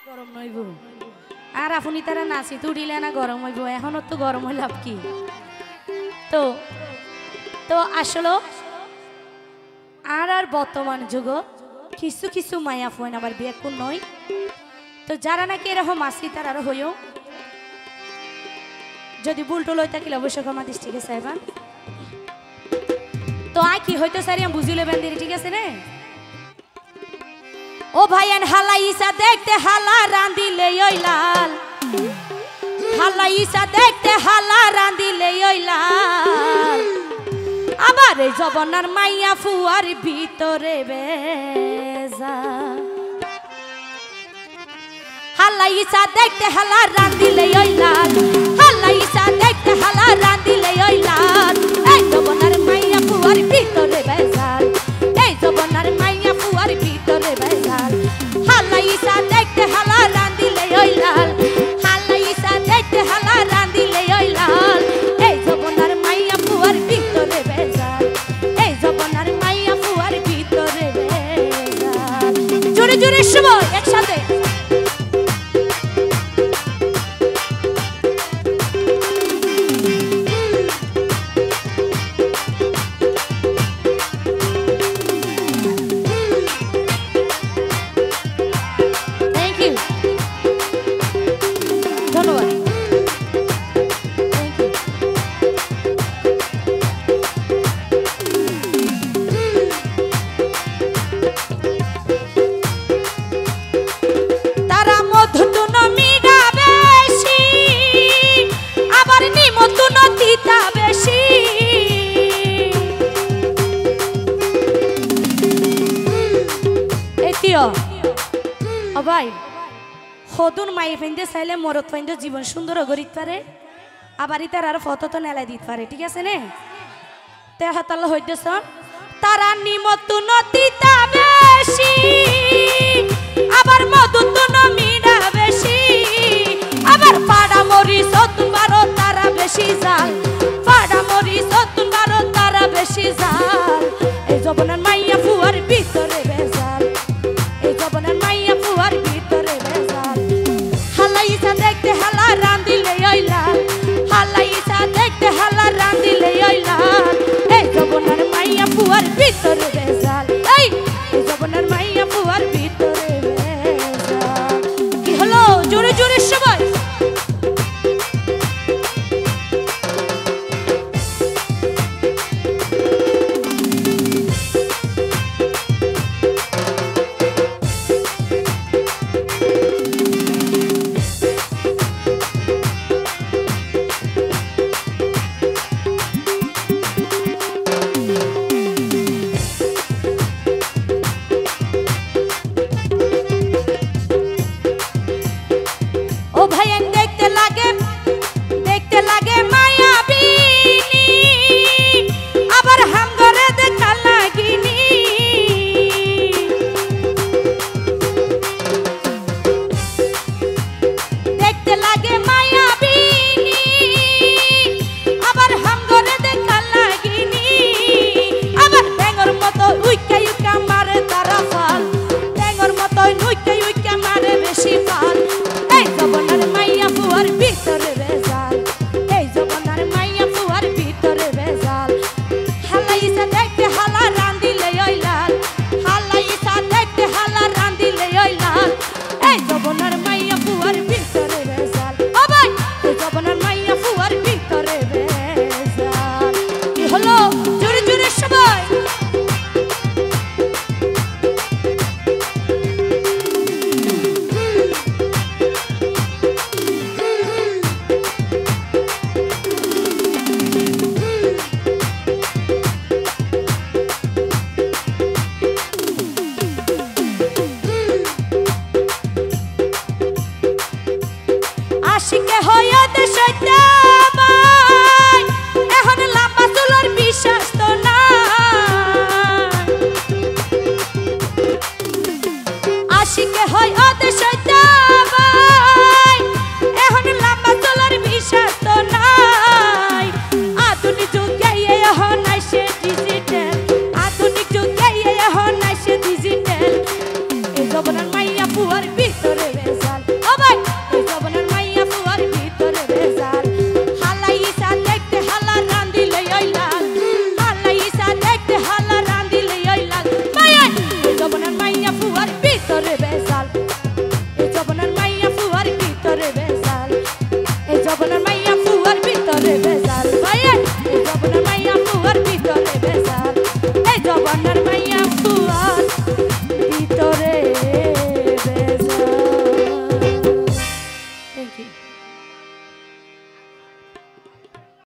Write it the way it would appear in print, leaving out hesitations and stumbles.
গরম নইব আর আপনি তারা নাচি তুড়িলে না গরম হইব এখনো তো গরম হইল কি তো তো আসলে আর বর্তমান যুগ কিছু কিছু মায়া ফোন আবার বিয়ে কোন নয় তো যারা নাকি এরকম আসি তারা আরো হইও যদি বুলটো লই থাকিলে অবশ্যই ক্ষমা দৃষ্টিকে চাইবান তো আই কি হইতো সারি আমি বুঝিলে বেন্দির ঠিক আছে রে ও ভাইয়ান হালা ইসা দেখতে হালা রাঁধিলে ওই লাল হালা ইসা দেখতে হালা রাঁধিলে ওই লাল আবার এই জবনার মাইয়া ফুয়ার ভিতরে বেজা হালা ইসা দেখতে হালা রাঁধিলে ওই লাল হালা ইসা দেখতে হালা রাঁধিলে ওই লাল এই জবনার মাইয়া ফুয়ার ভিতরে বেজাল এই জবনার মাইয়া ফুয়ার ভিতরে বেজাল হালা ইসা দেখতে হালা রাঁধিলে ওই লাল হালা ইসা দেখতে হালা রাঁধিলে ওই লাল এই জবনার মাইয়া ফুয়ার ভিতরে বেজাল এই জবনার মাইয়া ফুয়ার ভিতরে বেজাল জোরে জোরে শুভ একসাথে ভাই হদুন মাই ফেন্দে চাইলে মরত ফাইন্দে জীবন সুন্দর গরিত পারে আবার তার আর ফটো তো নেলাই দিতে পারে ঠিক আছে নে তে হাতাল হইতেছ তারা নিমত নতিতা বেশি আবার মধুত নমিনা বেশি আবার পাড়া মরি সতুন বারো তারা বেশি জাল পাড়া মরি সতুন বারো তারা বেশি জাল এই জবনার মাইয়া ফুয়ার ভিতরে বেজাল এই জবনার মাইয়া ফুয়ার ভিতরে বেজাল হালা ইসা দেখতে হালা রাঁধিলে ওই লাল হালা ইসা দেখতে হালা রাঁধিলে ওই লাল এই জবনার মাইয়া ফুয়ার ভিতরে বেজাল এই জবনার মাইয়া ফুয়ার ভিতরে বেজাল কি হলো জোরে জোরে সবাই আশিকে হইয়া দেশাইতে ভাই এখন লাম্বা চুলার বিশ্বাস তো না আশিকে হইয়া দেশাইতে